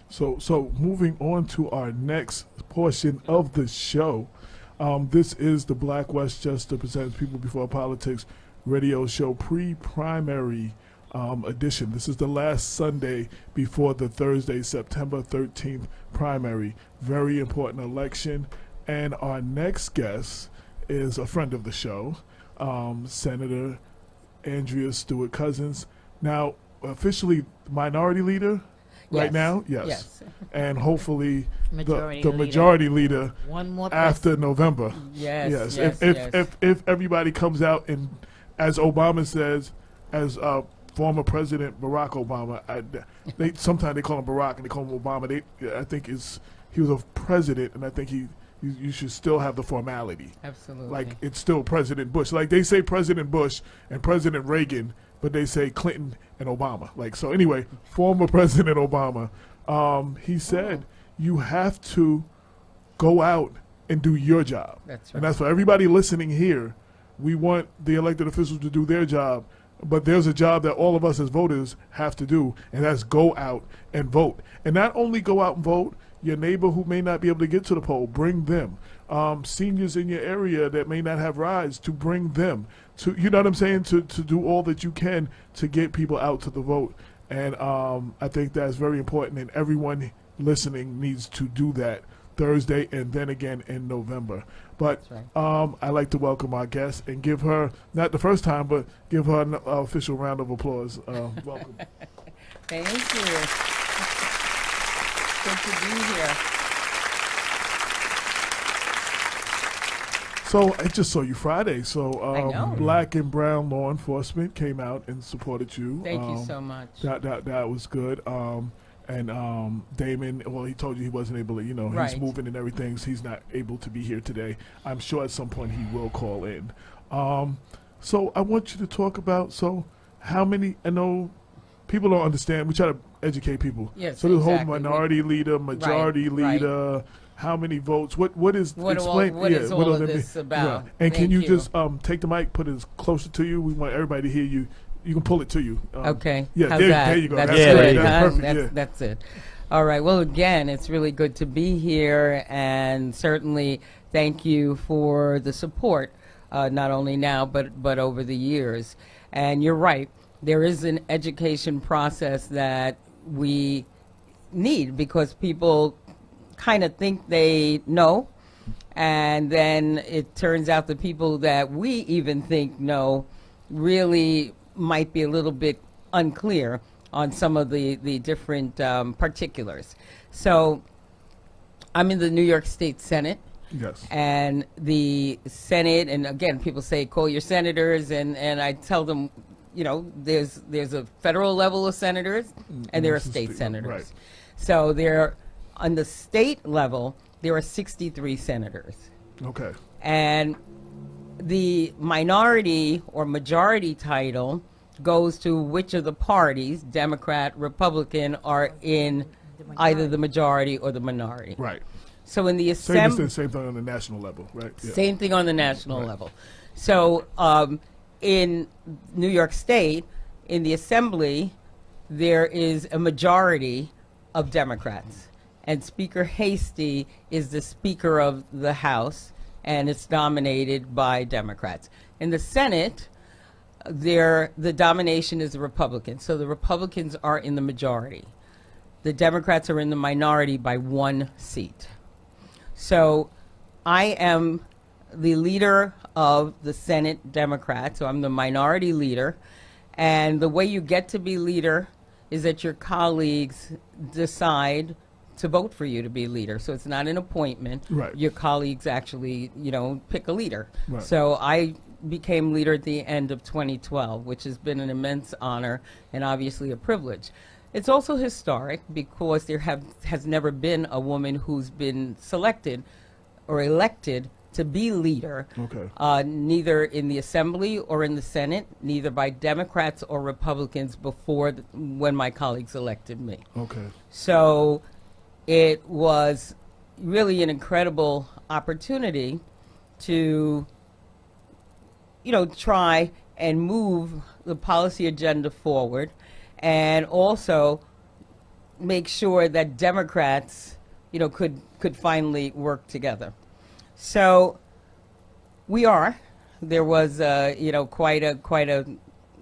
So moving on to our next portion of the show. This is the Black Westchester Presents People Before Politics radio show pre-primary edition. This is the last Sunday before the Thursday, September 13th primary. Very important election. And our next guest is a friend of the show, Senator Andrea Stewart Cousins. Now, officially minority leader right now? Yes. And hopefully the majority leader One more after November. Yes. If everybody comes out and, as Obama says, as former President Barack Obama, sometimes they call him Barack and they call him Obama. I think he was a president, and I think you should still have the formality. Absolutely. Like, it's still President Bush. Like, they say President Bush and President Reagan, but they say Clinton and Obama. Like, so anyway, former President Obama, he said, you have to go out and do your job. That's right. And that's for everybody listening here. We want the elected officials to do their job, but there's a job that all of us as voters have to do, and that's go out and vote. And not only go out and vote, your neighbor who may not be able to get to the poll, bring them. Seniors in your area that may not have rides, to bring them. To, you know what I'm saying? To do all that you can to get people out to the vote. And I think that's very important, and everyone listening needs to do that Thursday and then again in November. But right. I'd like to welcome our guest and give her, not the first time, but give her an official round of applause. Welcome. Thank you. Good to be here. So I just saw you Friday. So I know. Black and Brown Law Enforcement came out and supported you. Thank you so much. That was good. And Damon, well, he told you he wasn't able to, Right. he's moving and everything, so he's not able to be here today. I'm sure at some point he will call in. So I want you to talk about, how many, I know people don't understand, we try to educate people. Yes, so the whole exactly. minority leader, majority Right. leader, how many votes, what is, What explain. what is all of this Yeah. about? And can Thank you just take the mic, put it closer to you? We want everybody to hear you. You can pull it to you. Okay. Yeah, How's there, that? there you go. That's That's good. great. Huh? That's perfect. Yeah. That's it. All right. Well, again, it's really good to be here, and certainly thank you for the support, not only now but over the years. And you're right. There is an education process that we need because people kind of think they know, and then it turns out the people that we even think know really might be a little bit unclear on some of the different particulars. So I'm in the New York State Senate. Yes. And the Senate, and again, people say call your senators, and I tell them, there's a federal level of senators, and there are state senators. Right. So there, on the state level, there are 63 senators. Okay. And the minority or majority title goes to which of the parties, Democrat, Republican, are in either the majority or the minority. Right. So in the Same assembly, thing on the national level, right? Yeah. same thing on the national Right. level. So in New York State, in the assembly, there is a majority of Democrats. And Speaker Hasty is the Speaker of the House, and it's dominated by Democrats. In the Senate, the domination is the Republicans. So the Republicans are in the majority. The Democrats are in the minority by 1 seat. So I am the leader of the Senate Democrats, so I'm the minority leader. And the way you get to be leader is that your colleagues decide to vote for you to be leader. So it's not an appointment. Right. Your colleagues actually, pick a leader. Right. So I became leader at the end of 2012, which has been an immense honor and obviously a privilege. It's also historic because there has never been a woman who's been selected or elected to be leader, Okay. neither in the Assembly or in the Senate, neither by Democrats or Republicans before when my colleagues elected me. Okay. So it was really an incredible opportunity to, try and move the policy agenda forward, and also make sure that Democrats, could finally work together. So we are. There was, quite a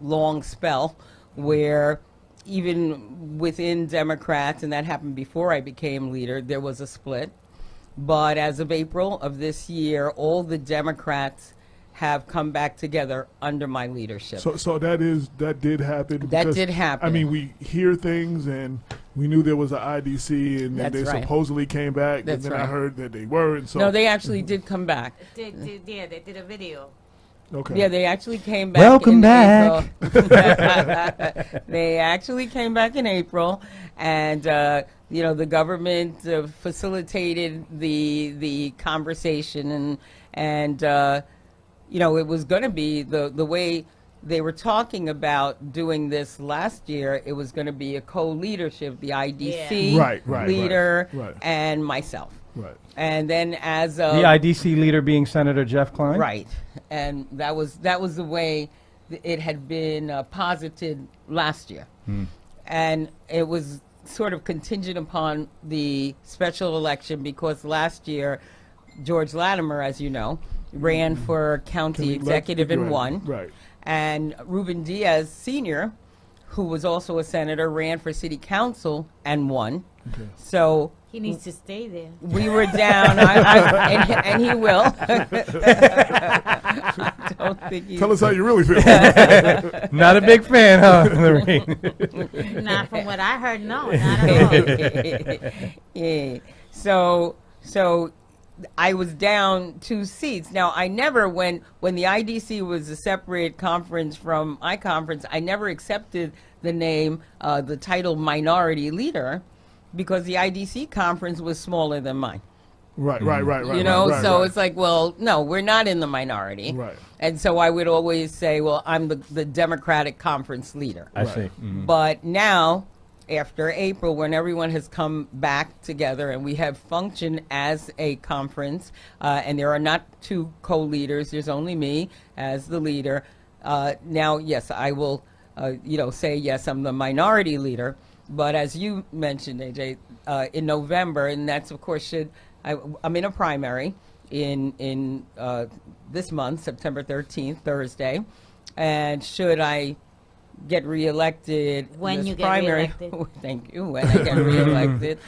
long spell where even within Democrats, and that happened before I became leader, there was a split. But as of April of this year, all the Democrats have come back together under my leadership. So that did happen. That did happen. I mean, we hear things, and we knew there was an IDC, and then That's they right. supposedly came back, That's and then I right. heard that they weren't. So No, they actually did come back. They did a video. okay. Yeah, they actually came back. Welcome in back. April. They actually came back in April, and the government facilitated the conversation, and it was going to be the way they were talking about doing this last year. It was going to be a co-leadership, the IDC Right, leader right. and myself. Right. And then as of The IDC leader being Senator Jeff Klein? right, and that was the way it had been posited last year, and it was sort of contingent upon the special election because last year George Latimer, as you know, ran for county executive and won. Right. And Ruben Diaz Sr., who was also a senator, ran for city council and won. Okay. So He needs to stay there. we were down, and he will. I don't think he. Tell us how you really feel. Not a big fan, huh, Lorraine? Not from what I heard, no, not at all. Yeah. So I was down 2 seats. Now I never, when the IDC was a separate conference from my conference, I never accepted the name, the title minority leader, because the IDC conference was smaller than mine. Right. So it's like, well, no, we're not in the minority. Right. And so I would always say, well, I'm the Democratic conference leader. I see. But now, after April, when everyone has come back together and we have functioned as a conference, and there are not 2 co-leaders, there's only me as the leader. Now, yes, I will, say, yes, I'm the minority leader. But as you mentioned, AJ, in November, and that's, of course, I'm in a primary in this month, September 13th, Thursday. And should I get reelected When this you get primary, reelected. thank you, when I get reelected,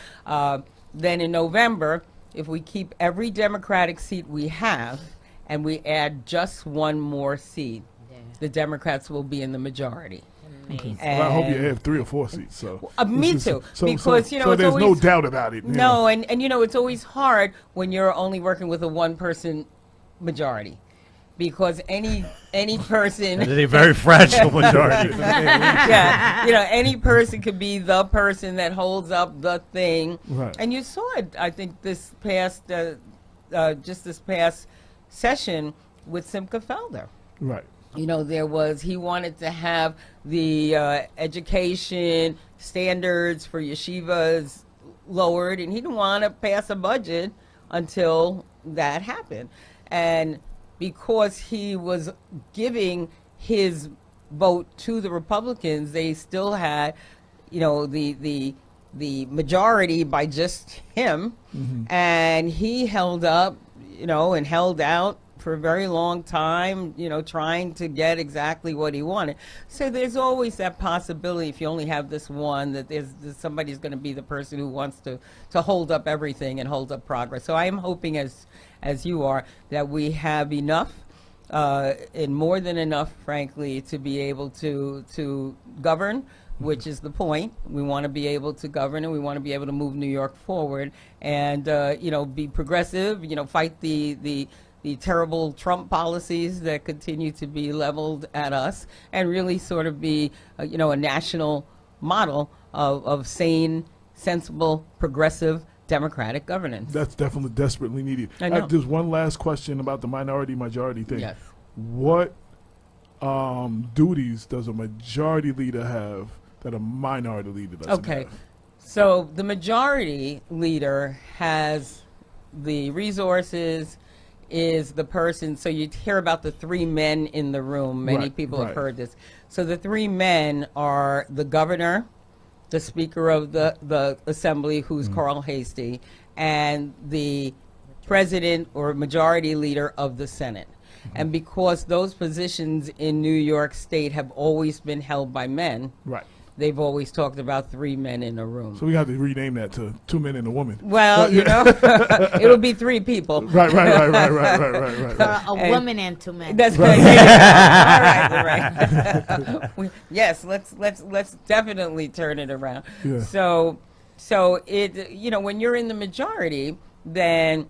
then in November, if we keep every Democratic seat we have and we add just one more seat, the Democrats will be in the majority. Amazing. Well, I hope you And- have 3 or 4 seats. So me this is- too, So, because, so, you know, so it's there's no always- doubt about it. you No, know. and it's always hard when you're only working with a one-person majority, because any person, That is a very fragile majority. yeah, any person could be the person that holds up the thing. Right. And you saw it, I think, this past session with Simca Felder. Right. He wanted to have the education standards for yeshivas lowered, and he didn't want to pass a budget until that happened. And because he was giving his vote to the Republicans, they still had, the majority by just him, and he held up, and held out for a very long time, trying to get exactly what he wanted. So there's always that possibility, if you only have this one, that there's somebody's going to be the person who wants to hold up everything and hold up progress. So I am hoping, as you are, that we have enough, and more than enough, frankly, to be able to govern, which is the point. We want to be able to govern, and we want to be able to move New York forward, and be progressive. Fight the terrible Trump policies that continue to be leveled at us, and really sort of be a national model of sane, sensible, progressive, democratic governance. That's definitely desperately needed. I know. Just one last question about the minority-majority thing. Yes. What duties does a majority leader have that a minority leader doesn't Okay. have? So the majority leader has the resources, is the person, so you hear about the 3 men in the room. Many Right, people have right. heard this. So the 3 men are the governor, the Speaker of the Assembly, who's Carl Hastie, and the President or Majority Leader of the Senate. And because those positions in New York State have always been held by men, Right. they've always talked about 3 men in a room. So we have to rename that to 2 men and a woman. Well, you know, it'll be 3 people. Right. A And- woman and 2 men. That's right. All right. Yes, let's definitely turn it around. Yeah. So it, you know, when you're in the majority, then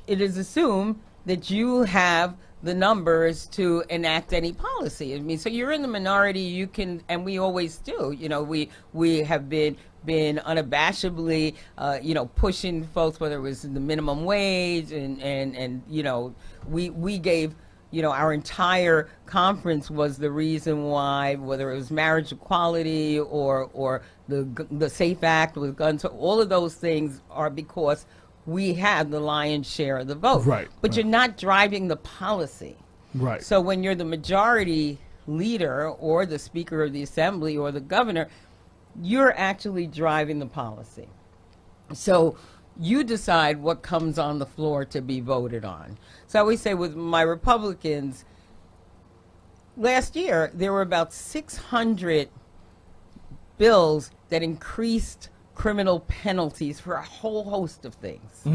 it is assumed that you have the numbers to enact any policy. I mean, so you're in the minority, you can, and we always do. You know, we have been unabashedly, you know, pushing folks, whether it was the minimum wage, and you know, we gave, you know, our entire conference was the reason why, whether it was marriage equality or the SAFE Act with guns, all of those things are because we had the lion's share of the vote. Right, But right. you're not driving the policy. Right. So when you're the majority leader or the Speaker of the Assembly or the governor, you're actually driving the policy. So you decide what comes on the floor to be voted on. So I always say with my Republicans, last year there were about 600 bills that increased criminal penalties for a whole host of things.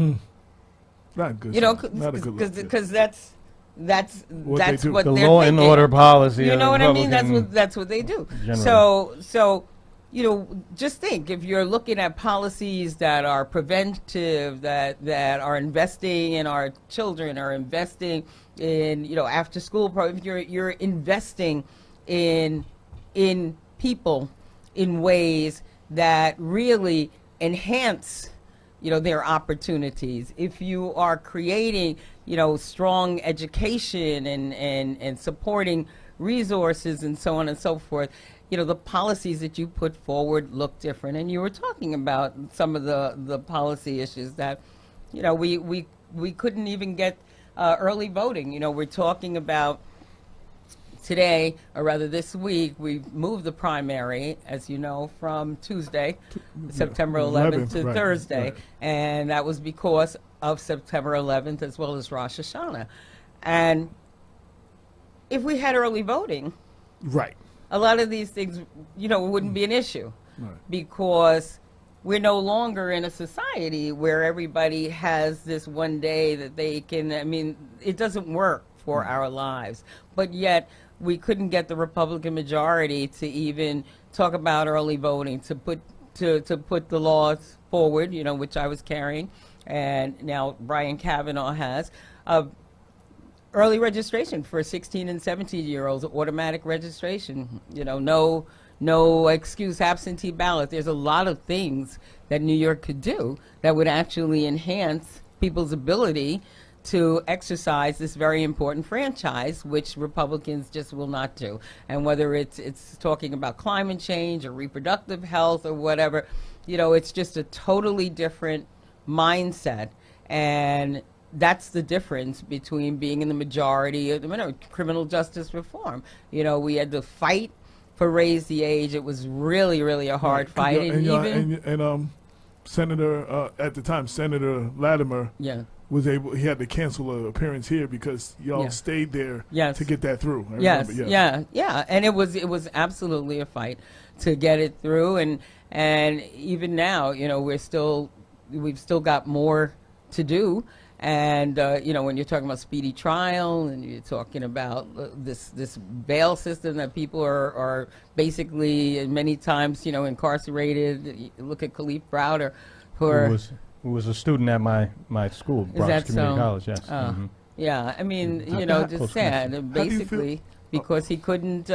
Not good. You know, not a good look. because that's What they do. what The they're law and thinking. order policy. You of know what I mean? Republican That's what they do. generally. So you know, just think if you're looking at policies that are preventive, that are investing in our children, are investing in, you know, after school programs, you're investing in people in ways that really enhance, you know, their opportunities. If you are creating, you know, strong education and supporting resources and so on and so forth, you know, the policies that you put forward look different. And you were talking about some of the policy issues that, you know, we couldn't even get early voting. You know, we're talking about today, or rather this week, we've moved the primary, as you know, from Tuesday, September 11th to right, Thursday. right. And that was because of September 11th as well as Rosh Hashanah. And if we had early voting, Right. a lot of these things, you know, wouldn't be an issue. Right. Because we're no longer in a society where everybody has this one day that they can, I mean, it doesn't work for our lives. But yet, we couldn't get the Republican majority to even talk about early voting, to put the laws forward, you know, which I was carrying, and now Brian Kavanaugh has, early registration for 16 and 17-year-olds, automatic registration, you know, no excuse absentee ballot. There's a lot of things that New York could do that would actually enhance people's ability to exercise this very important franchise, which Republicans just will not do. And whether it's talking about climate change or reproductive health or whatever, you know, it's just a totally different mindset. And that's the difference between being in the majority of the criminal justice reform. You know, we had to fight for raise the age. It was really, really a hard fight. And Senator at the time, Senator Latimer, yeah. he had to cancel an appearance here because y'all Yeah. stayed there Yes. to get that through. I Yes, remember, yeah, and it was absolutely a fight to get it through, and even now, you know, we've still got more to do, and you know, when you're talking about speedy trial and you're talking about this bail system that people are basically many times, you know, incarcerated. You look at Khalif Browder, who was a student at my school, Bronx that Community so? College. Yes. Yeah, I mean, How- you know, how just close sad, do you feel- basically, because he couldn't,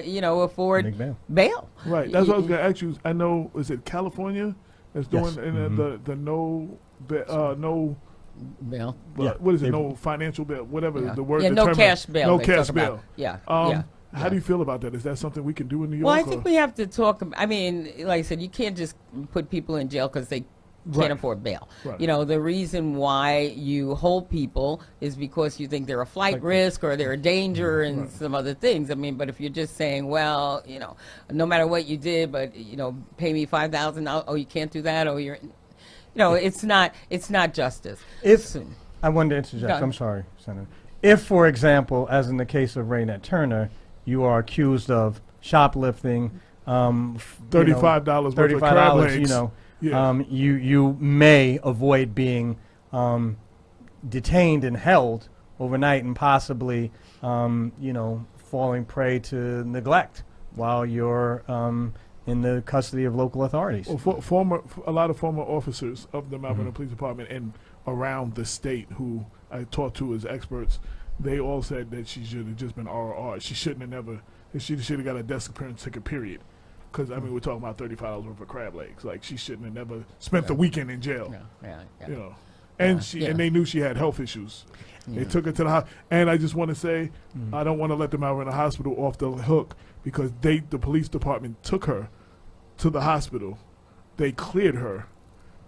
you know, afford Big bail. Right. That's what I was going to ask you. I know, is it California that's doing Yes. the no bail. Yeah. what is it? They- No financial bail, whatever Yeah. the word. Yeah, no determines. cash bail. No they cash talk bail. about. Yeah, How yeah. do you feel about that? Is that something we can do in New York? Well, I or- think we have to talk. I mean, like I said, you can't just put people in jail because they can't Right. afford bail. Right. You know, the reason why you hold people is because you think they're a flight risk or they're a danger and some other things. I mean, but if you're just saying, well, you know, no matter what you did, but, you know, pay me $5,000, oh, you can't do that, or you're, you know, it's not justice. If So- I wanted to Go interject, ahead. I'm sorry, Senator. If, for example, as in the case of Raynette Turner, you are accused of shoplifting, $35 worth of crab legs. you know, Yeah. you may avoid being detained and held overnight and possibly, you know, falling prey to neglect while you're in the custody of local authorities. Well, a lot of former officers of the Mount Mm-hmm. Vernon Police Department and around the state who I talked to as experts, they all said that she should have just been RR. She shouldn't have never. She should have got a desk appearance ticket. Period. Because I mean, we're talking about $35 worth of crab legs. Like she shouldn't have never spent the weekend in jail. yeah. You know, and Yeah. and they knew she had health issues. They took her to the hospital. And I just want to say, I don't want to let the Mount Vernon Hospital off the hook because the police department took her to the hospital. They cleared her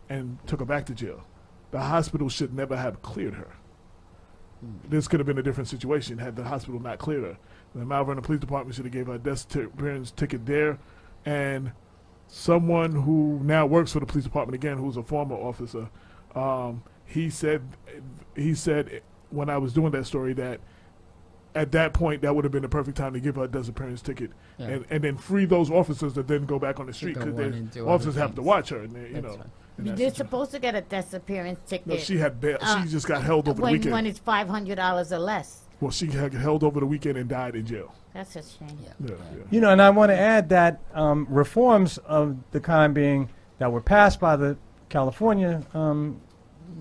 and took her back to jail. The hospital should never have cleared her. This could have been a different situation had the hospital not cleared her. The Mount Vernon Police Department should have gave her a desk appearance ticket there. And someone who now works for the police department again, who's a former officer, he said when I was doing that story that at that point that would have been the perfect time to give her a disappearance ticket and then free those officers that then go back on the street go because on and do officers other have to things. watch her and they, That's right. in that They're situation. supposed to get a disappearance ticket. No, she had bail. She just got held over the when, weekend. when it's $500 or less. Well, she had held over the weekend and died in jail. That's a shame. Yeah. You know, and I want to add that reforms of the kind being that were passed by the California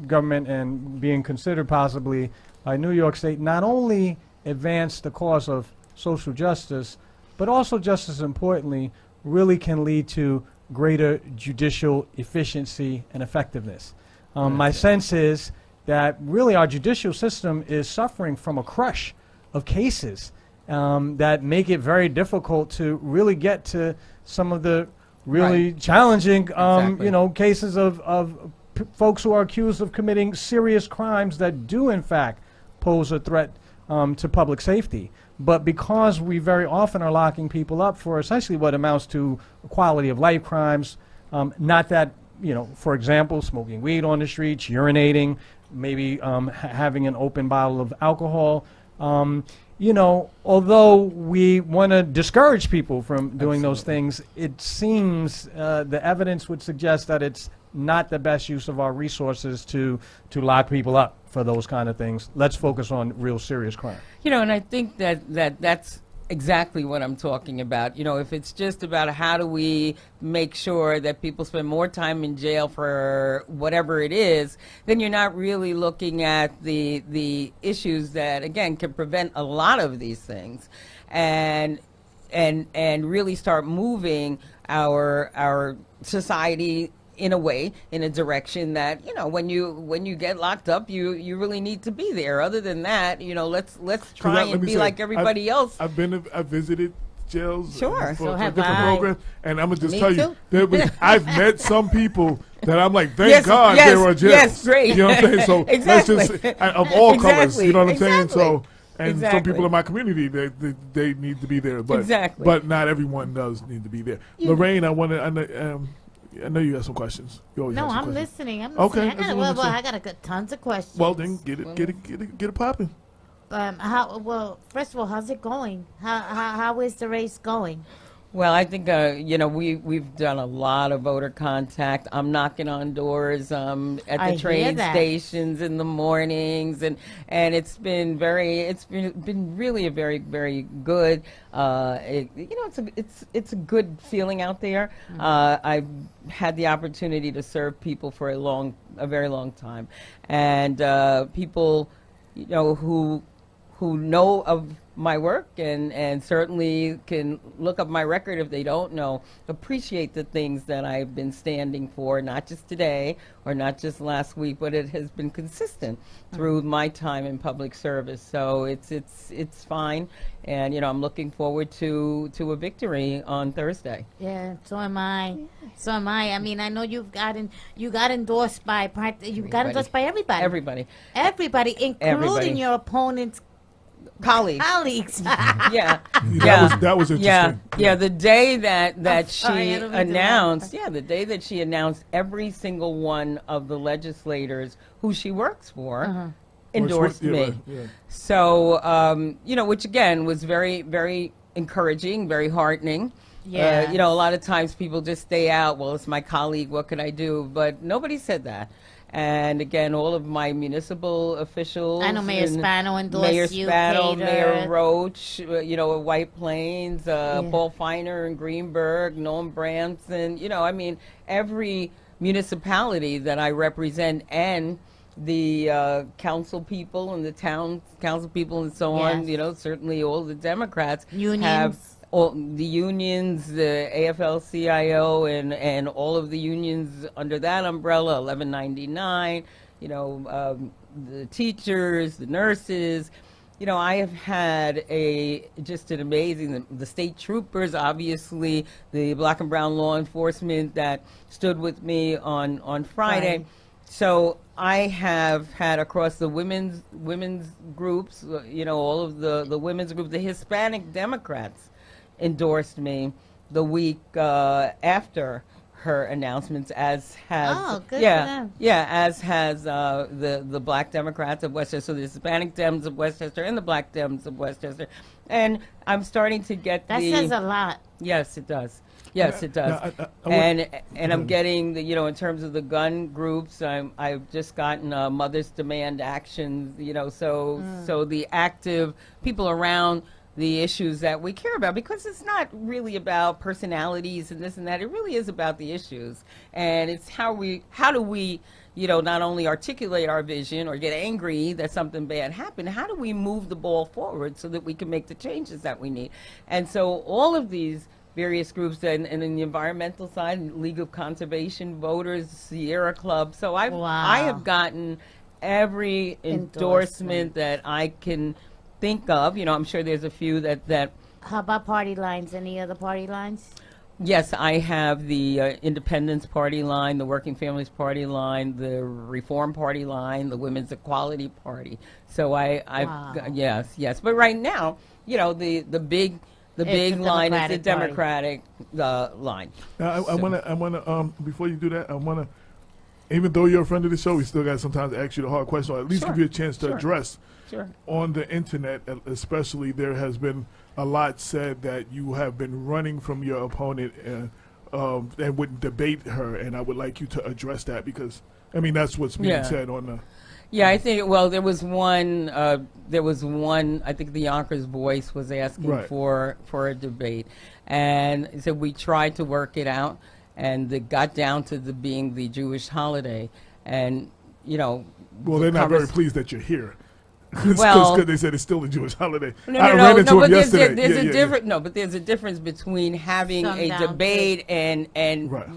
government and being considered possibly by New York State not only advance the cause of social justice, but also just as importantly, really can lead to greater judicial efficiency and effectiveness. My sense is that really our judicial system is suffering from a crush of cases that make it very difficult to really get to some of the really challenging, Exactly. you know, cases of folks who are accused of committing serious crimes that do, in fact, pose a threat to public safety. But because we very often are locking people up for essentially what amounts to quality of life crimes, not that, you know, for example, smoking weed on the streets, urinating, maybe having an open bottle of alcohol. You know, although we want to discourage people from doing those things, it seems the evidence would suggest that it's not the best use of our resources to lock people up for those kind of things. Let's focus on real serious crime. You know, and I think that's exactly what I'm talking about. You know, if it's just about how do we make sure that people spend more time in jail for whatever it is, then you're not really looking at the issues that, again, can prevent a lot of these things and really start moving our society in a way, in a direction that, you know, when you get locked up, you really need to be there. Other than that, you know, let's try and be like everybody else. I've visited jails Sure. for So have different I. programs, and I'm gonna just Me tell too. you, I've met some people that I'm like, thank Yes, God yes, they were jails. yes, great. You know what I'm saying? So Exactly. let's just of all colors, you know what I'm saying? Exactly. So. And some Exactly. people in my community, they need to be there, but Exactly. but not everyone does need to be there. Lorraine, I know you have some questions. You always No, have some I'm questions. listening. I'm Okay, listening. that's what I'm saying. I got tons of questions. Well, then get it popping. First of all, how's it going? How is the race going? Well, I think you know, we've done a lot of voter contact. I'm knocking on doors at I the hear train that. stations in the mornings, and it's been really a very, very good. It's a good feeling out there. I've had the opportunity to serve people for a very long time, and people, you know, who who know of my work and certainly can look up my record if they don't know, appreciate the things that I've been standing for, not just today or not just last week, but it has been consistent through my time in public service. So it's fine, and I'm looking forward to a victory on Thursday. Yeah, so am I. So am I. I mean, I know you got endorsed by everybody. Everybody. Including Everybody. your opponent's Colleagues. Yeah. That was interesting. Yeah. The day that sorry, she I don't mean to announced, the day that she announced every single one of the legislators who she works for endorsed me. Right, yeah. So, which again was very, very encouraging, very heartening. Yeah. A lot of times people just stay out. Well, it's my colleague. What can I do? But nobody said that. And again, all of my municipal officials. I know Mayor Spano endorsed Mayor you, Spano, Cater. Mayor Roach, at White Plains, Paul Feiner in Greenberg, Noam Branson. Every municipality that I represent and the council people and the town council people and so on. Yes. Certainly all the Democrats Unions. have. All the unions, the AFL-CIO, and all of the unions under that umbrella, 1199, the teachers, the nurses. I have had just an amazing, the state troopers, obviously, the black and brown law enforcement that stood with me on Friday. Right. So I have had across the women's groups, all of the women's groups, the Hispanic Democrats endorsed me the week after her announcements, as has good for them. as has the Black Democrats of Westchester, so the Hispanic Dems of Westchester and the Black Dems of Westchester, and I'm starting to get That says a lot. Yes, it does. Yes, it does. And I'm getting in terms of the gun groups, I've just gotten Mothers Demand Action, so the active people around the issues that we care about, because it's not really about personalities and this and that. It really is about the issues, and it's how do we not only articulate our vision or get angry that something bad happened, how do we move the ball forward so that we can make the changes that we need? And so all of these various groups, and in the environmental side, League of Conservation Voters, Sierra Club. So I have gotten every endorsement that I can think of. I'm sure there's a few that. How about party lines? Any other party lines? Yes, I have the Independence Party line, the Working Families Party line, the Reform Party line, the Women's Equality Party. So yes. But right now, the big line is the Democratic line. Now, I want to before you do that, I want to, even though you're a friend of the show, we still got to sometimes ask you the hard question, or at least give you a chance to address. Sure. On the internet, especially, there has been a lot said that you have been running from your opponent and wouldn't debate her, and I would like you to address that, because that's what's being said on the. Yeah, I think. Well, there was one. I think the Yonkers Voice was asking for a debate, and so we tried to work it out, and it got down to being the Jewish holiday, and Well, they're not very pleased that you're here. Well, because they said it's still a Jewish holiday. I ran into them yesterday. But there's a difference between having Some a down debate and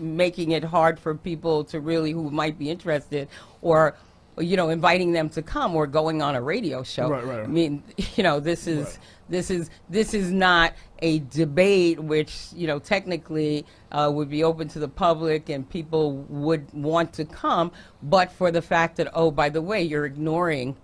making it hard for people to really, who might be interested, or inviting them to come, or going on a radio show. Right. I mean, this is not a debate which technically would be open to the public and people would want to come, but for the fact that, oh, by the way, you're ignoring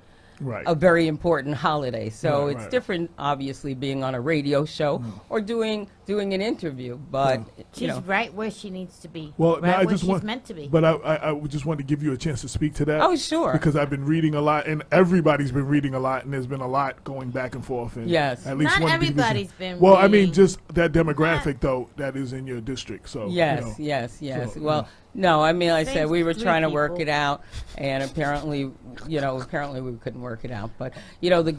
a very important holiday. So it's different, obviously, being on a radio show or doing an interview. But she's right where she needs to be. Well, right where she's meant to be. But I would just want to give you a chance to speak to that. Oh, sure. Because I've been reading a lot, and everybody's been reading a lot, and there's been a lot going back and forth. And yes. At least not one everybody's been. Well, reading. I mean, just that demographic though that is in your district. So yes. So, well. No, I mean, like I said, we were Three trying to people. work it out, and apparently we couldn't work it out. But the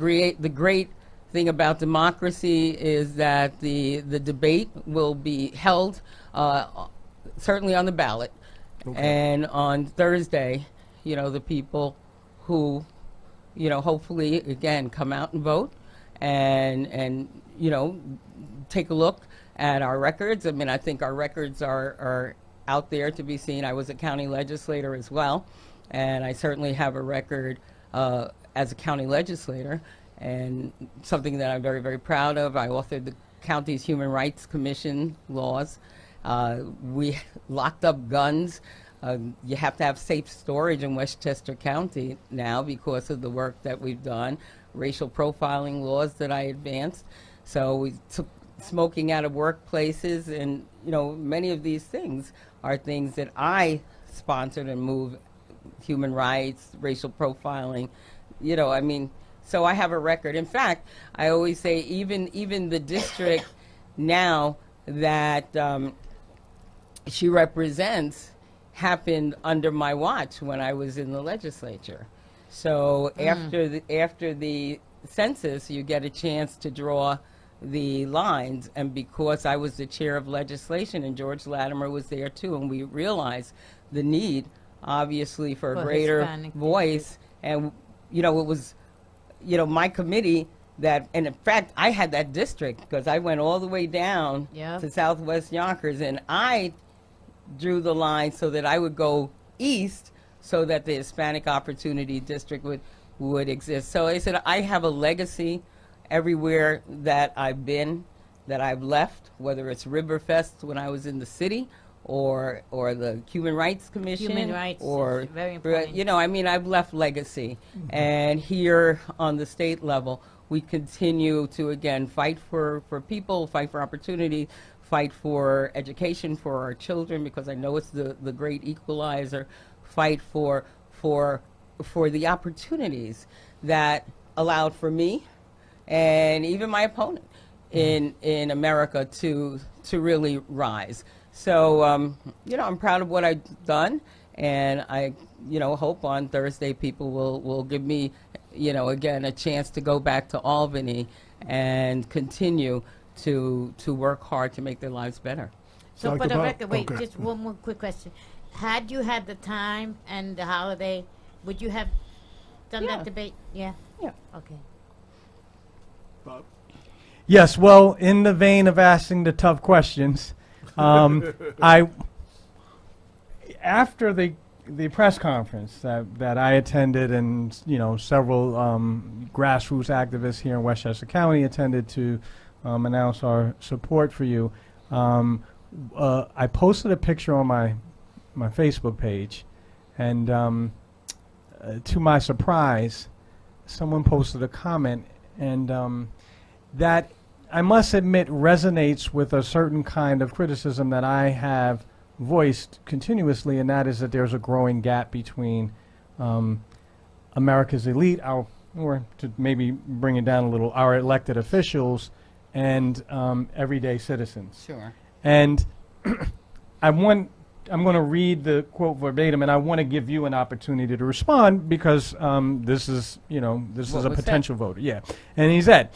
great thing about democracy is that the debate will be held certainly on the ballot, and on Thursday, the people who hopefully, again, come out and vote and take a look at our records. I mean, I think our records are out there to be seen. I was a county legislator as well, and I certainly have a record as a county legislator, and something that I'm very, very proud of. I authored the county's Human Rights Commission laws. We locked up guns. You have to have safe storage in Westchester County now because of the work that we've done. Racial profiling laws that I advanced. So we took smoking out of workplaces, and many of these things are things that I sponsored and moved. Human rights, racial profiling, so I have a record. In fact, I always say even the district now that she represents happened under my watch when I was in the legislature. So after the census, you get a chance to draw the lines, and because I was the chair of legislation and George Latimer was there too, and we realized the need, obviously, for a greater Hispanic voice, and it was my committee that, and in fact, I had that district because I went all the way down Yep. to Southwest Yonkers, and I drew the line so that I would go east so that the Hispanic Opportunity District would exist. So I said I have a legacy everywhere that I've been, that I've left, whether it's Riverfest when I was in the city, or the Human Rights Commission, Human rights or is very important. I've left legacy. And here on the state level, we continue to again fight for people, fight for opportunity, fight for education for our children, because I know it's the great equalizer. Fight for the opportunities that allowed for me and even my opponent in America to really rise. So I'm proud of what I've done, and I hope on Thursday people will give me again a chance to go back to Albany and continue to work hard to make their lives better. So for Dr. the Bob? record, wait, Okay. just one more quick question. Had you had the time and the holiday, would you have done Yeah. that debate? Yeah? Yeah. Okay. Bob? Yes, well, in the vein of asking the tough questions, after the press conference that I attended, and several grassroots activists here in Westchester County attended to announce our support for you, I posted a picture on my Facebook page, and to my surprise, someone posted a comment, and that, I must admit, resonates with a certain kind of criticism that I have voiced continuously, and that is that there's a growing gap between America's elite, or to maybe bring it down a little, our elected officials, and everyday citizens. Sure. And I'm going to read the quote verbatim, and I want to give you an opportunity to respond, because this is What a was potential voter. Yeah. And he said,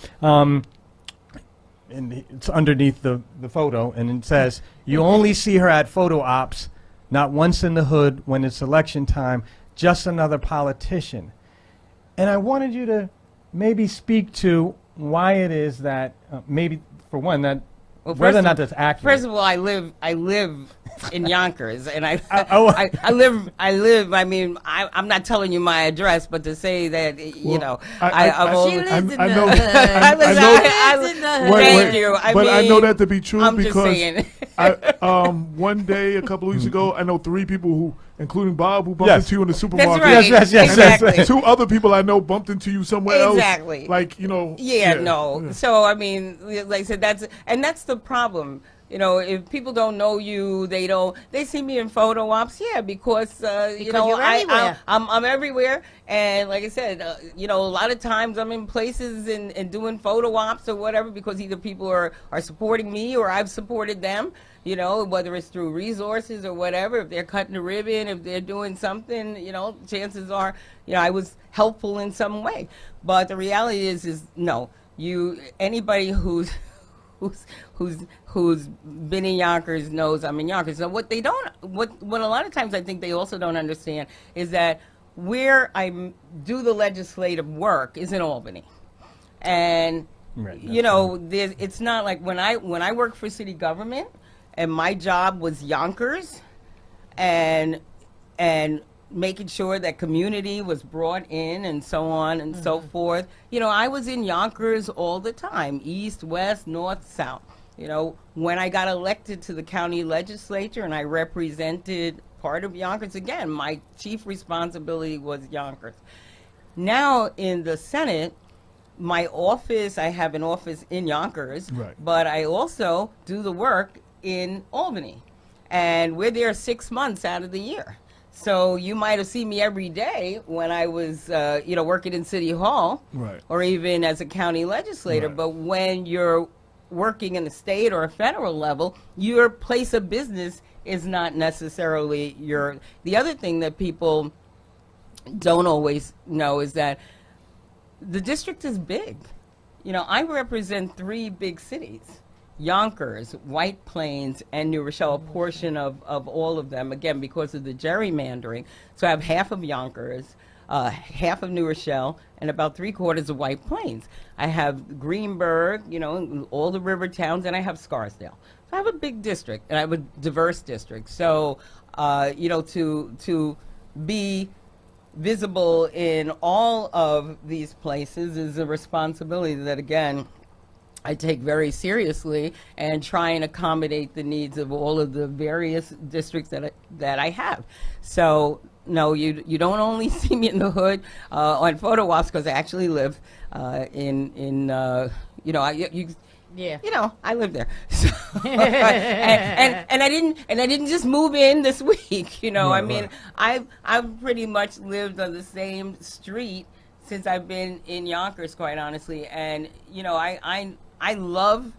and it's underneath the photo, and it says, "You only see her at photo ops, not once in the hood when it's election time, just another politician." And I wanted you to maybe speak to why it is that, maybe, for one, that Well, whether or first not of- that's accurate. First of all, I live in Yonkers, and I Oh. live. I mean, I'm not telling you my address, but to say that I'm She lives in I the know- hood. I live- I know- I- lives in the I- hood. Thank you. But I know that to be true I'm just because saying. one day a couple weeks ago, I know 3 people who, including Bob, who bumped Yes. into you in the supermarket. That's right. Yes, yes, And yes, exactly. 2 other people I know bumped into you somewhere else. Exactly. Like, Yeah, no. So I mean, like I said, that's the problem. If people don't know you, they see me in photo ops, because you're everywhere. I'm everywhere, and like I said, a lot of times I'm in places and doing photo ops or whatever, because either people are supporting me or I've supported them. Whether it's through resources or whatever, if they're cutting a ribbon, if they're doing something, chances are, I was helpful in some way. But the reality is no, anybody who's been in Yonkers knows I'm in Yonkers. So what a lot of times I think they also don't understand is that where do the legislative work is in Albany. And, Right, you know, it's not like when I worked for city government and my job was Yonkers and making sure that community was brought in and so on and so forth. You know, I was in Yonkers all the time, east, west, north, south. You know, when I got elected to the county legislature and I represented part of Yonkers, again, my chief responsibility was Yonkers. Now in the Senate, my office, I have an office in Yonkers, Right. but I also do the work in Albany. And we're there 6 months out of the year. So you might have seen me every day when I was, you know, working in City Hall, Right. or even as a county legislator. Right. But when you're working in a state or a federal level, your place of business is not necessarily your. The other thing that people don't always know is that the district is big. You know, I represent 3 big cities. Yonkers, White Plains, and New Rochelle, a portion of all of them, again, because of the gerrymandering. So I have half of Yonkers, half of New Rochelle, and about 3/4 of White Plains. I have Greenburgh, you know, all the river towns, and I have Scarsdale. So I have a big district, and I have a diverse district. So, you know, to be visible in all of these places is a responsibility that, again, I take very seriously and try and accommodate the needs of all of the various districts that I have. So no, you don't only see me in the hood on photo ops, because I actually live in you know, Yeah. you know, I live there. So, and I didn't just move in this week. You know, Right, I mean, right. I've pretty much lived on the same street since I've been in Yonkers, quite honestly. And you know, I love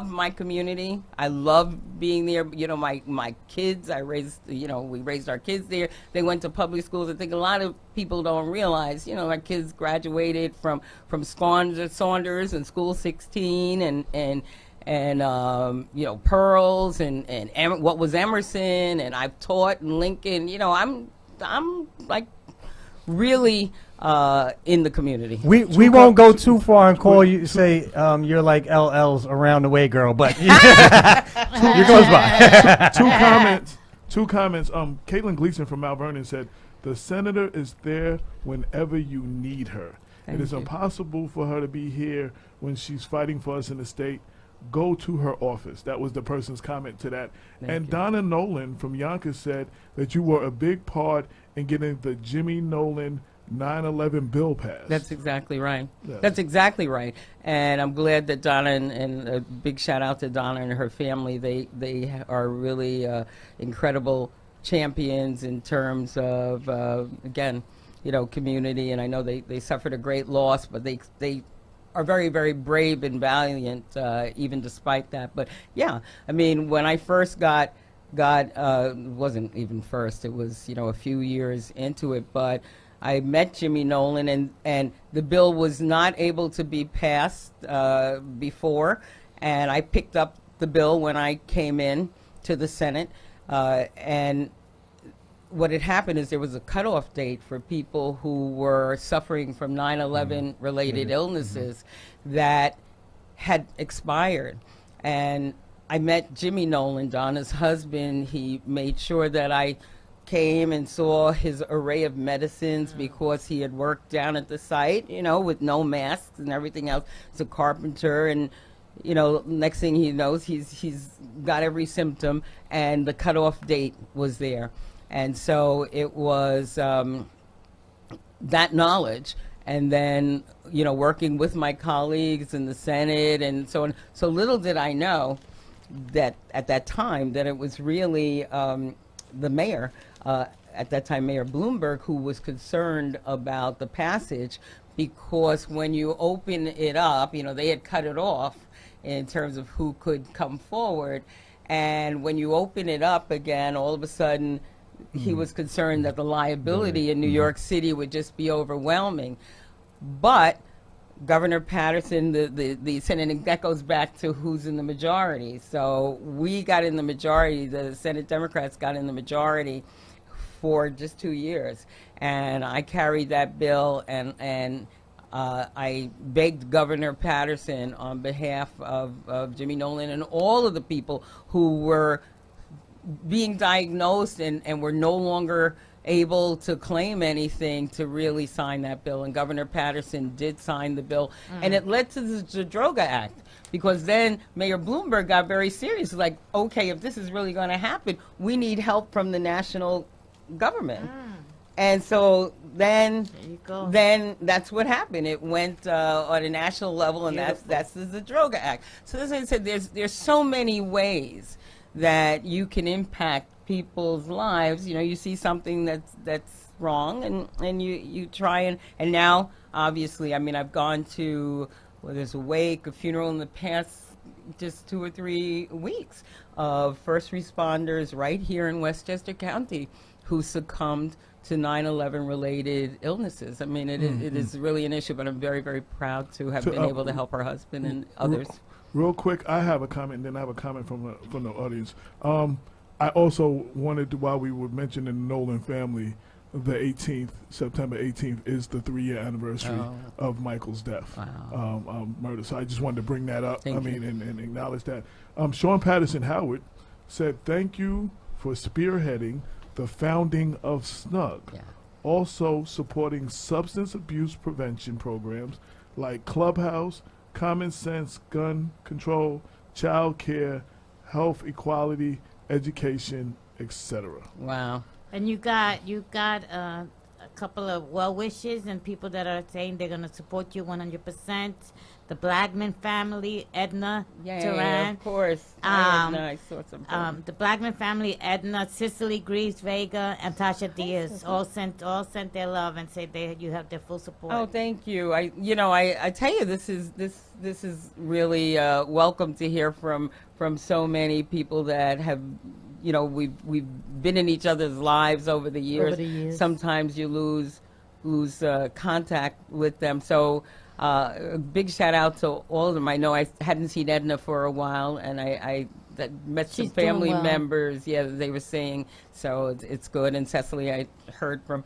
my community. I love being there. You know, my kids, we raised our kids there. They went to public schools. I think a lot of people don't realize, you know, my kids graduated from Saunders and School 16 and you know, Pearls and what was Emerson, and I've taught in Lincoln. You know, I'm like really in the community. We won't go too far and call you, say you're like LL's around the way girl, but you're close by. Two comments. Caitlin Gleason from Mount Vernon said, "The senator is there whenever you need her. It is impossible for her to be here when she's fighting for us in the state. Go to her office." That was the person's comment to that. And you. Donna Nolan from Yonkers said that you were a big part in getting the Jimmy Nolan 9/11 bill passed. That's exactly right. Yeah. That's exactly right. And I'm glad that Donna, and a big shout out to Donna and her family. They are really incredible champions in terms of, again, you know, community. And I know they suffered a great loss, but they are very, very brave and valiant, even despite that. But yeah, I mean, when I first got wasn't even first, it was, you know, a few years into it, but I met Jimmy Nolan, and the bill was not able to be passed before, and I picked up the bill when I came in to the Senate, and what had happened is there was a cutoff date for people who were suffering from 9/11 related illnesses that had expired. And I met Jimmy Nolan, Donna's husband. He made sure that I came and saw his array of medicines because he had worked down at the site, you know, with no masks and everything else. He's a carpenter, and you know, next thing he knows, he's got every symptom, and the cutoff date was there. And so it was that knowledge, and then, you know, working with my colleagues in the Senate and so on. So little did I know that at that time that it was really the mayor, at that time Mayor Bloomberg, who was concerned about the passage, because when you open it up, you know, they had cut it off in terms of who could come forward, and when you open it up again, all of a sudden he was concerned that the liability in New York City would just be overwhelming. But Governor Patterson, the Senate, and that goes back to who's in the majority. So we got in the majority, the Senate Democrats got in the majority for just 2 years. And I carried that bill, and I begged Governor Patterson on behalf of Jimmy Nolan and all of the people who were being diagnosed and were no longer able to claim anything to really sign that bill. And Governor Patterson did sign the bill. And it led to the Droga Act, because then Mayor Bloomberg got very serious. Like, okay, if this is really going to happen, we need help from the national government. And so then that's what happened. It went on a national level, and that's the Droga Act. So as I said, there's so many ways that you can impact people's lives. You know, you see something that's wrong, and you try and now, obviously, I mean, I've gone to, well, there's a wake, a funeral in the past just 2 or 3 weeks of first responders right here in Westchester County who succumbed to 9/11 related illnesses. I mean, it is really an issue, but I'm very, very proud to have been able to help her husband and others. Real quick, I have a comment, and then I have a comment from the audience. I also wanted to, while we were mentioning the Nolan family, the 18th, September 18th, is the 3-year anniversary of Michael's death, murder. So I just wanted to bring that up. Thank you. And acknowledge that. Sean Patterson Howard said, "Thank you for spearheading the founding of SNUG, also supporting substance abuse prevention programs like Clubhouse, Common Sense, Gun Control, Child Care, Health Equality, Education, etc." Wow. And you got a couple of well wishes and people that are saying they're going to support you 100%. The Blackman family, Edna Duran. Of course. I saw some. The Blackman family, Edna, Cicely Greaves Vega, and Tasha Diaz all sent their love and say you have their full support. Oh, thank you. I tell you, this is really welcome to hear from so many people that have, you know, we've been in each other's lives over the years. Sometimes you lose contact with them. So a big shout out to all of them. I know I hadn't seen Edna for a while, and I met some family members. Yeah, they were saying, so it's good. And Cecily, I heard from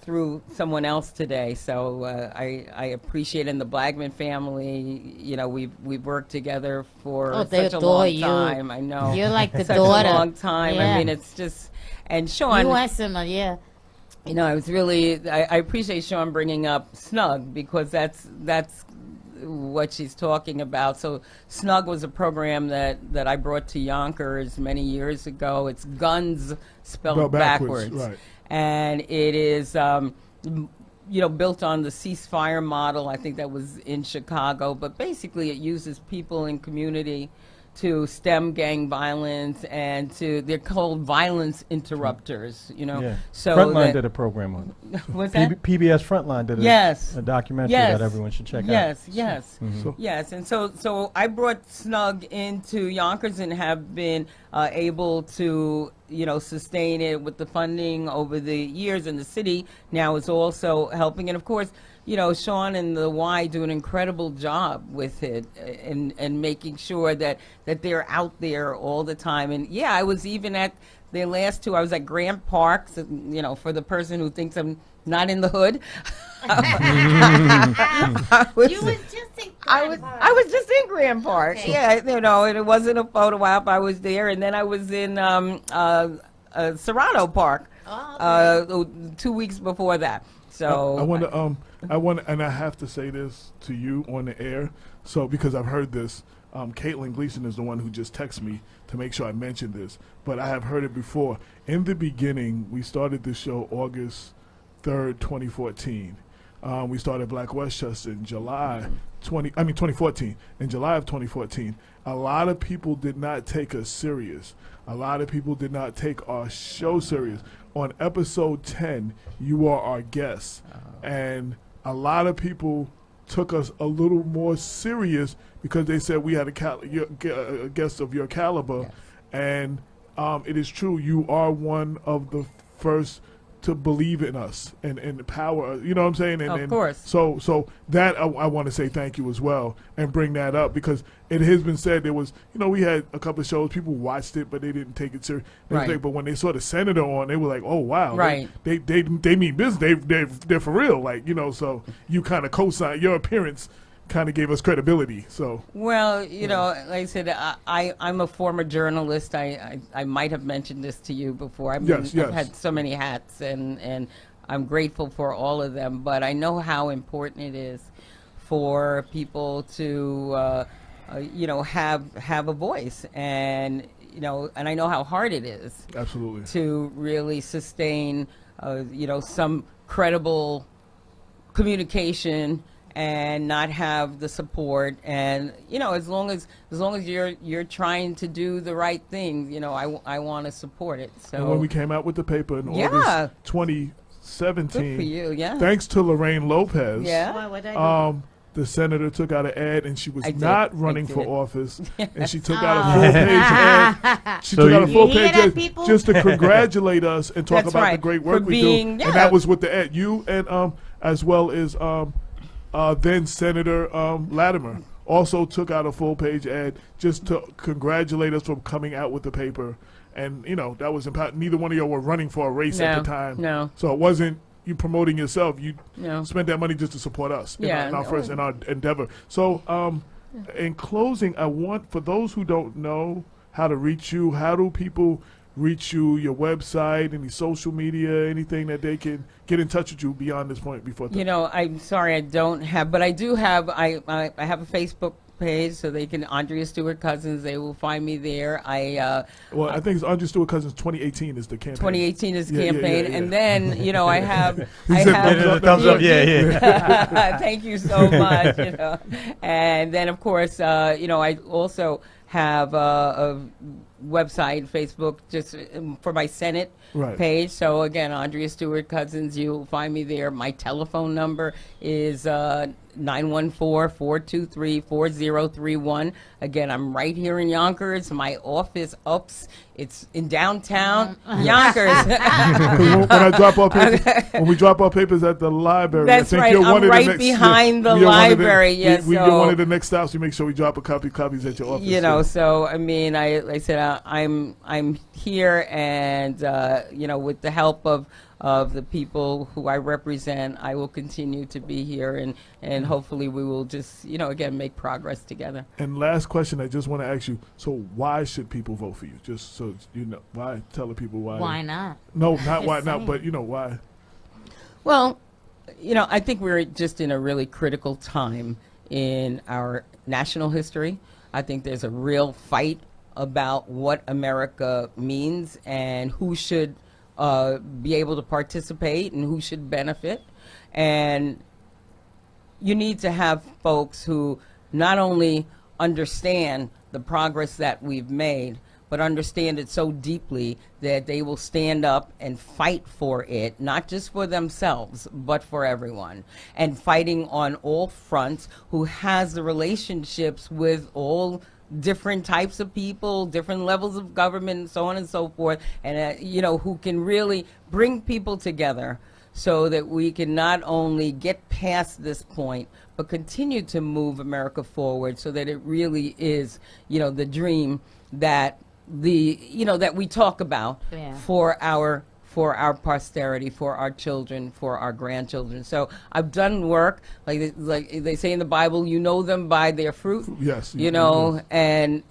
through someone else today. So I appreciate it. And the Blackman family, you know, we've worked together for such a long time. I know. You're like the such daughter. a long time. Yeah. I mean, it's just, and Sean. You and Simon, yeah. You know, I was really, I appreciate Sean bringing up SNUG, because that's what she's talking about. So SNUG was a program that I brought to Yonkers many years ago. It's guns spelled backwards. Right. And it is, you know, built on the ceasefire model. I think that was in Chicago. But basically it uses people in community to stem gang violence, and they're called violence interrupters, you know. Yeah. So Frontline did a program on it. What's that? PBS Frontline did a documentary that everyone should check out. Yes. Mm-hmm. Yes, and so I brought SNUG into Yonkers and have been able to, you know, sustain it with the funding over the years, and the city now is also helping. And of course, you know, Sean and the Y do an incredible job with it, and making sure that they're out there all the time. And yeah, I was even at their last two. I was at Grant Park, so, you know, for the person who thinks I'm not in the hood. I was just in Grant Park. Okay. Yeah, you know, and it wasn't a photo op. I was there, and then I was in Serrano Park 2 weeks before that. So I want to, and I have to say this to you on the air. So because I've heard this, Caitlin Gleason is the one who just texted me to make sure I mentioned this, but I have heard it before. In the beginning, we started this show August 3rd, 2014. We started Black Westchester in 2014. In July of 2014, a lot of people did not take us serious. A lot of people did not take our show serious. On episode 10, you are our guest, and a lot of people took us a little more serious because they said we had a guest of your caliber, and it is true. You are one of the first to believe in us and empower. You know what I'm saying? Of course. So that I want to say thank you as well and bring that up, because it has been said there was, we had a couple of shows, people watched it, but they didn't take it serious. Right. But when they saw the senator on, they were like, oh wow, Right. they mean business. They're for real. Like, so you kind of co-sign your appearance. Kind of gave us credibility. So Well, like I said, I'm a former journalist. I might have mentioned this to you before. Yes. I've had so many hats, and I'm grateful for all of them. But I know how important it is for people to, have a voice, and and I know how hard it is. Absolutely. To really sustain, some credible communication and not have the support, and as long as you're trying to do the right thing, I want to support it. So And when we came out with the paper in Yeah. August 2017, good for you, yeah. thanks to Lorraine Lopez, Yeah. What I do? the senator took out an ad, and she was I did. not I running for did. office, and she took out a full-page ad. She So took out a you- full-page You hear that, ad people? just to congratulate us and talk That's about the right. great For work we being- do. yeah. And that was with the ad. You and as well as then Senator Latimer also took out a full-page ad just to congratulate us for coming out with the paper. And that was important. Neither one of you were running for a race at No, the time. no. So it wasn't you promoting yourself. You No. spent that money just to support us in Yeah, our first in our endeavor. So in closing, I want, for those who don't know how to reach you, how do people reach you, your website, any social media, anything that they can get in touch with you beyond this point before I'm sorry I don't have, but I do have, I have a Facebook page, so they can, Andrea Stewart Cousins, they will find me there. Well, I think it's Andrea Stewart Cousins 2018 is the campaign. 2018 is Yeah, yeah, campaign, yeah. and then I have, He I said have thumbs up, yeah. Thank you so much. And then of course, I also have a website, Facebook, just for my Senate Right. page. So again, Andrea Stewart Cousins, you'll find me there. My telephone number is 914-423-4031. Again, I'm right here in Yonkers. My office it's in downtown Yonkers. 'Cause when I drop off papers, when we drop off papers at the library, That's I think right. you're I'm one of right the next, behind the you're one of library, yes, You're so- one of the next stops. We make sure we drop copies at your office. So I mean, like I said, I'm here, and with the help of the people who I represent, I will continue to be here, and hopefully we will just again make progress together. And last question, I just want to ask you. So why should people vote for you? Just so why? Tell the people why. Why not? No, not why. Just Not, saying. but why. Well, I think we're just in a really critical time in our national history. I think there's a real fight about what America means and who should be able to participate and who should benefit. And you need to have folks who not only understand the progress that we've made, but understand it so deeply that they will stand up and fight for it, not just for themselves, but for everyone. And fighting on all fronts, who has the relationships with all different types of people, different levels of government, and so on and so forth, and who can really bring people together so that we can not only get past this point, but continue to move America forward, so that it really is, the dream that that we talk about Yeah. for our posterity, for our children, for our grandchildren. So I've done work, like they say in the Bible, you know them by their fruit. Yes. And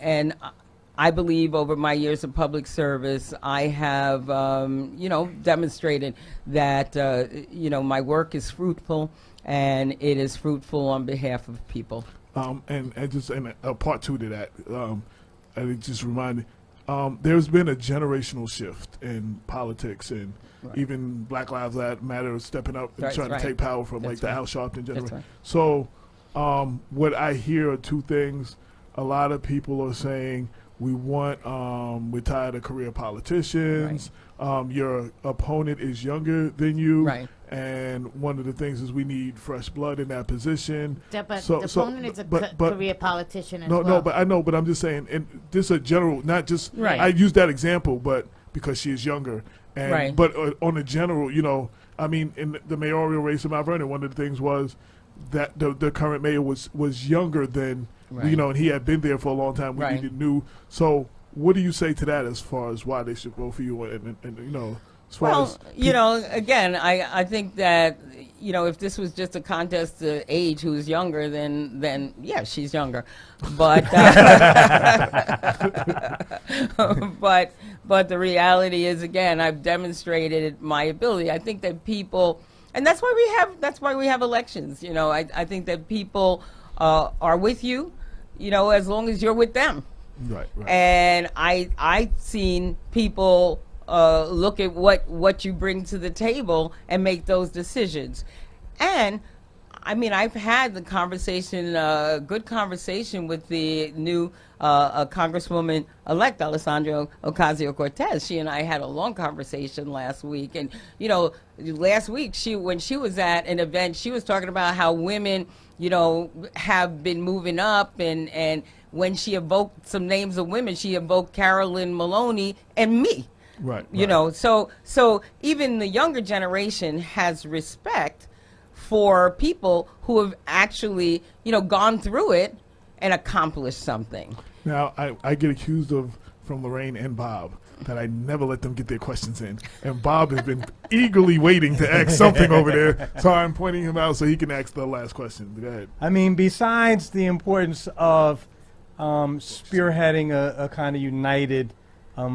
I believe over my years of public service, I have, demonstrated that, my work is fruitful, and it is fruitful on behalf of people. And just a part two to that, and it just reminded. There's been a generational shift in politics, and even Black Lives Matter stepping up and That's trying right. to take power from That's the right. Al Sharpton generation. right. So what I hear are two things. A lot of people are saying we're tired of career politicians. Your opponent is younger than you. Right. And one of the things is we need fresh blood in that position. But So- the so- opponent is a but- career politician as No, well. no, but I know, but I'm just saying, and this is a general, not just, Right. I use that example, but because she is younger, And Right. but on the general, I mean, in the mayoral race in Mount Vernon, one of the things was that the current mayor was younger than Right. and he had been there for a long time. We Right. needed new. So what do you say to that as far as why they should vote for you? And as far Well, as again, I think that, if this was just a contest to age who's younger, then yeah, she's younger. But but the reality is, again, I've demonstrated my ability. I think that people, and that's why we have elections. I think that people are with you, as long as you're with them. right. And I've seen people look at what you bring to the table and make those decisions. And I mean, I've had the good conversation with the new Congresswoman-elect Alessandra Ocasio-Cortez. She and I had a long conversation last week. And, last week, when she was at an event, she was talking about how women, have been moving up. And when she evoked some names of women, she evoked Carolyn Maloney and me. Right. So even the younger generation has respect for people who have actually, gone through it and accomplished something. Now, I get accused from Lorraine and Bob that I never let them get their questions in. And Bob has been eagerly waiting to ask something over there. So I'm pointing him out so he can ask the last question. Go ahead. I mean, besides the importance of spearheading a kind of united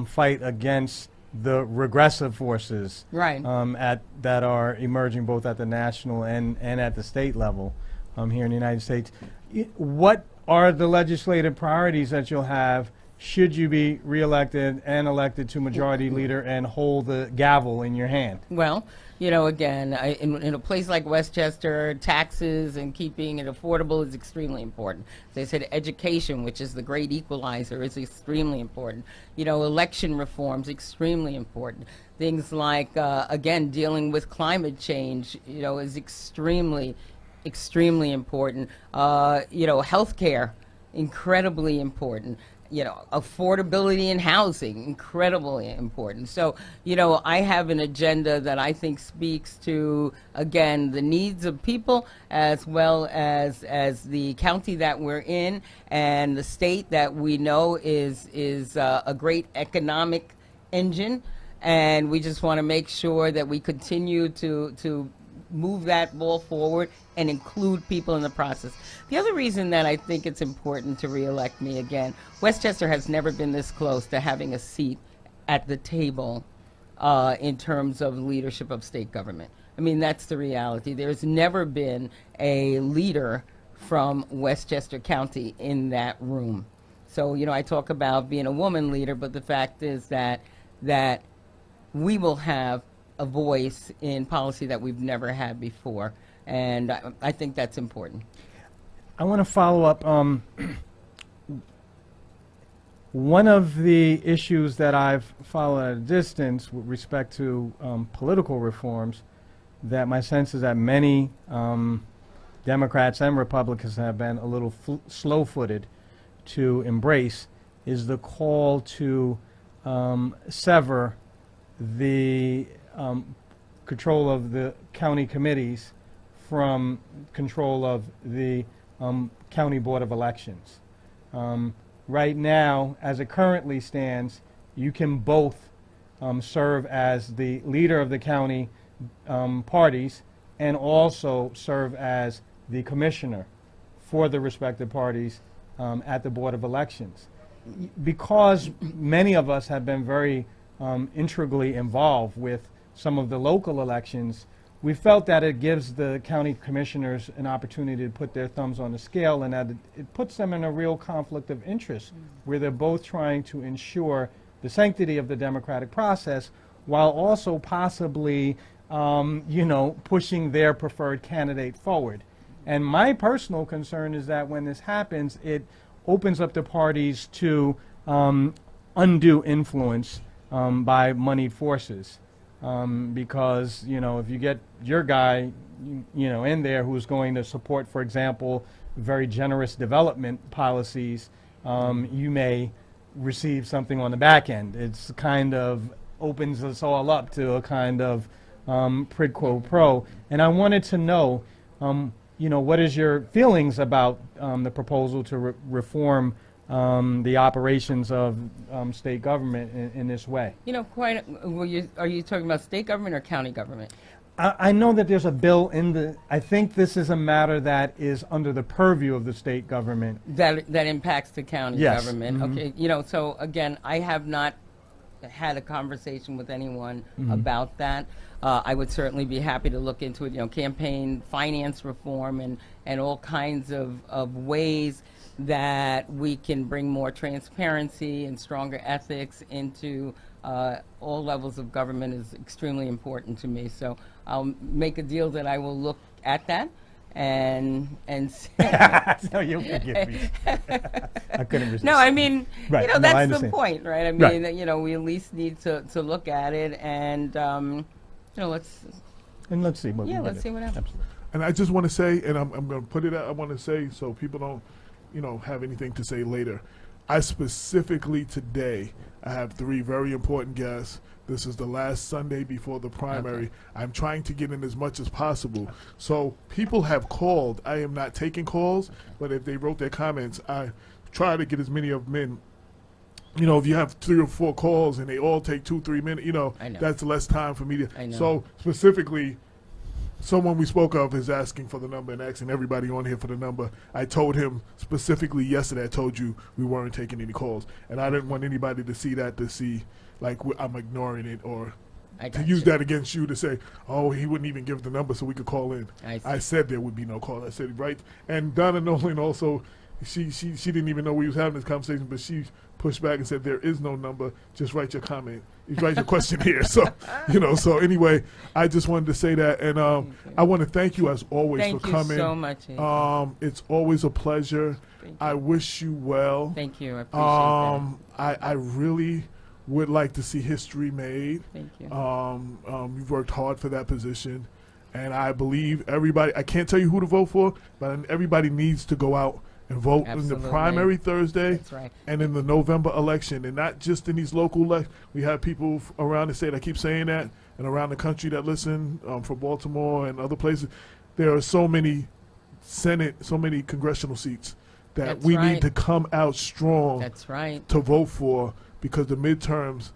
fight against the regressive forces Right. that are emerging both at the national and at the state level here in the United States. What are the legislative priorities that you'll have should you be reelected and elected to majority leader and hold the gavel in your hand? Well, again, in a place like Westchester, taxes and keeping it affordable is extremely important. As I said, education, which is the great equalizer, is extremely important. Election reforms, extremely important. Things like, again, dealing with climate change, is extremely, extremely important. Healthcare, incredibly important. Affordability in housing, incredibly important. So, I have an agenda that I think speaks to, again, the needs of people as well as the county that we're in and the state that we know is a great economic engine. And we just want to make sure that we continue to move that ball forward and include people in the process. The other reason that I think it's important to reelect me again, Westchester has never been this close to having a seat at the table in terms of leadership of state government. I mean, that's the reality. There's never been a leader from Westchester County in that room. So, I talk about being a woman leader, but the fact is that we will have a voice in policy that we've never had before, and I think that's important. I want to follow up. One of the issues that I've followed at a distance with respect to political reforms, that my sense is that many Democrats and Republicans have been a little slow-footed to embrace, is the call to sever the control of the county committees from control of the county board of elections. Right now, as it currently stands, you can both serve as the leader of the county parties and also serve as the commissioner for the respective parties at the board of elections. Because many of us have been very integrally involved with some of the local elections, we felt that it gives the county commissioners an opportunity to put their thumbs on the scale, and that it puts them in a real conflict of interest where they're both trying to ensure the sanctity of the democratic process while also possibly pushing their preferred candidate forward. And my personal concern is that when this happens, it opens up the parties to undue influence by moneyed forces. Because, if you get your guy, in there who's going to support, for example, very generous development policies, you may receive something on the back end. It's kind of opens us all up to a kind of quid pro quo. And I wanted to know, what is your feelings about the proposal to reform the operations of state government in this way? Are you talking about state government or county government? I know that there's a bill I think this is a matter that is under the purview of the state government. That impacts the county Yes. government. Mhm. Okay, so again, I have not had a conversation with anyone about that. I would certainly be happy to look into it, campaign finance reform and all kinds of ways that we can bring more transparency and stronger ethics into all levels of government is extremely important to me. So I'll make a deal that I will look at that and No, you forgive me. I couldn't resist. No, I mean, Right. No, I that's the understand. point, right? I Right. mean, we at least need to look at it and, let's And let's see what we can let's do. see what happens. Absolutely. And I just want to say, and I'm going to put it out, I want to say so people don't, have anything to say later. I specifically today, I have 3 very important guests. This is the last Sunday before the primary. Okay. I'm trying to get in as much as possible. So people have called. I am not taking calls, but if they wrote their comments, I try to get as many of them in. If you have 3 or 4 calls and they all take 2-3 minutes, I know. that's less time for me to. I know. So specifically, someone we spoke of is asking for the number and asking everybody on here for the number. I told him specifically yesterday, I told you we weren't taking any calls. And I didn't want anybody to see that, like I'm ignoring it or I to got use you. that against you to say, oh, he wouldn't even give the number so we could call in. I see. I said there would be no call. I said, right. And Donna Nolan also, she didn't even know we was having this conversation, but she pushed back and said, there is no number. Just write your comment. You write your question here. So, so anyway, I just wanted to say that. And I want to thank you as always Thank for you coming. so much. Amy. It's always a pleasure. Thank you. I wish you well. Thank you. I appreciate I really would like to see history made. that. Thank you. You've worked hard for that position, and I believe everybody. I can't tell you who to vote for, but everybody needs to go out and vote in the Absolutely. primary Thursday That's right. and in the November election, and not just in these local elections. We have people around the state. I keep saying that, and around the country that listen from Baltimore and other places. There are so many Senate, so many congressional seats that That's we right. need to come out strong That's right. to vote for, because the midterms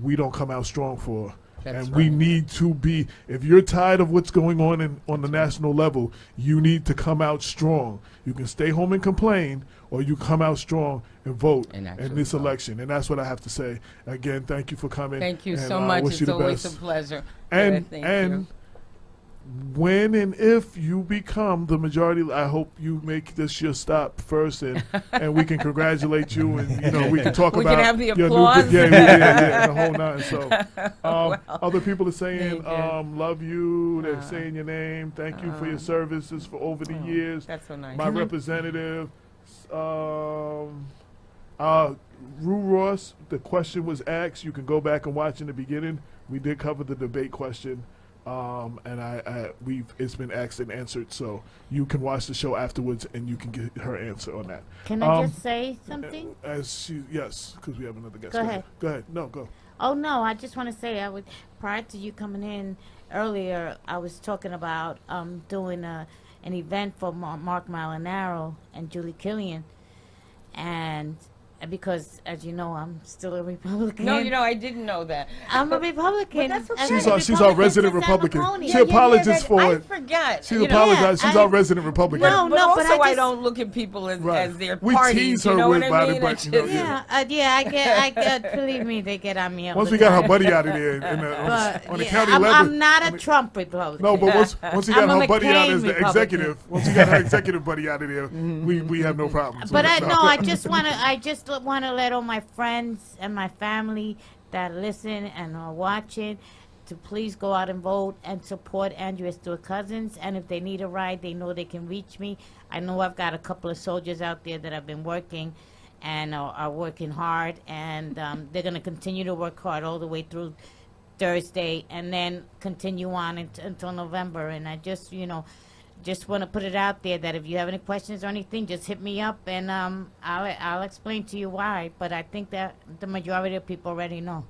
we don't come out strong for. That's and we right. need to be, if you're tired of what's going on the national level, you need to come out strong. You can stay home and complain, or you come out strong and vote And in actually this vote. election. And that's what I have to say. Again, thank you for coming. Thank you and, so much. wish It's you the always best. a pleasure. And Thank and you. when and if you become the majority, I hope you make this your stop first, and we can congratulate you, and we can talk We about can have the your new applause. yeah, and the whole nine. So other people are saying Thank you. love you. They're saying your name. Thank you for your services for over the years. That's so nice. My representative, Rue Ross. The question was asked. You can go back and watch in the beginning. We did cover the debate question. And it's been asked and answered, so you can watch the show afterwards and you can get her answer on that. Can I just say something? Yes, because we have another guest. Go ahead. Go ahead. No, go. Oh no, I just want to say prior to you coming in earlier, I was talking about doing an event for Mark Molinaro and Julie Killian, and because as you know, I'm still a Republican. No, I didn't know that. I'm a Republican. But that's okay. and She's I'm a she's our resident since I'm a Republican. pony. She apologizes for I it. forget. She's you know. apologized. She's I- our resident Republican. No, But also, but I just- don't look at people as, Right. as their We parties. tease You her know with what about I it, mean? but, It's you know, just- Yeah, I get. Believe me, they get on me. all Once the we got her time. buddy out of there But, on the yeah, county I'm, level. I'm not a Trump Republican. No, but once we got I'm a her buddy out McCain as the Republican. executive, once we got her executive buddy out of there, we have no problems. But I just want to let all my friends and my family that listen and are watching to please go out and vote and support Andrea Stewart Cousins. And if they need a ride, they know they can reach me. I know I've got a couple of soldiers out there that have been working and are working hard, and they're going to continue to work hard all the way through Thursday and then continue on until November. And I just want to put it out there that if you have any questions or anything, just hit me up and I'll explain to you why. But I think that the majority of people already know.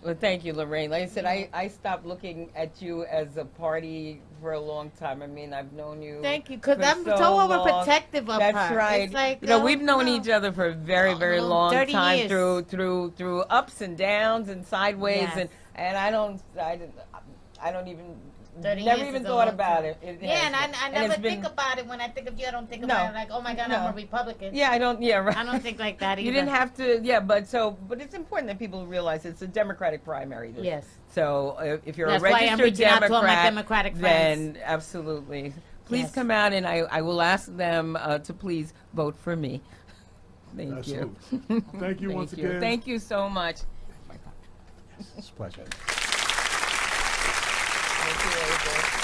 Well, thank you, Lorraine. Like I said, I stopped looking at you as a party for a long time. I mean, I've known you. Thank you, because for I'm so long. overprotective of her. That's right. It's like, you know, we've known no. each other for a very, very Oh, long 30 time years. through ups and downs and sideways, Yes. and I don't even 30 never years even is a thought long about time. it. It Yeah, has and I been. And never it's been- think about it. When I think of you, I don't think No. about it like, oh my God, I'm No. a Republican. Yeah, I don't. Yeah, right. I don't think like that either. You didn't have to. Yeah, but it's important that people realize it's a Democratic primary. Yes. So if you're That's a why I'm registered reaching out to all my Democrat, Democratic friends. then absolutely, please Yes. come out, and I will ask them to please vote for me. Thank you. Absolutely. Thank you once again. Thank you so much. It's a pleasure. Thank you, Abel.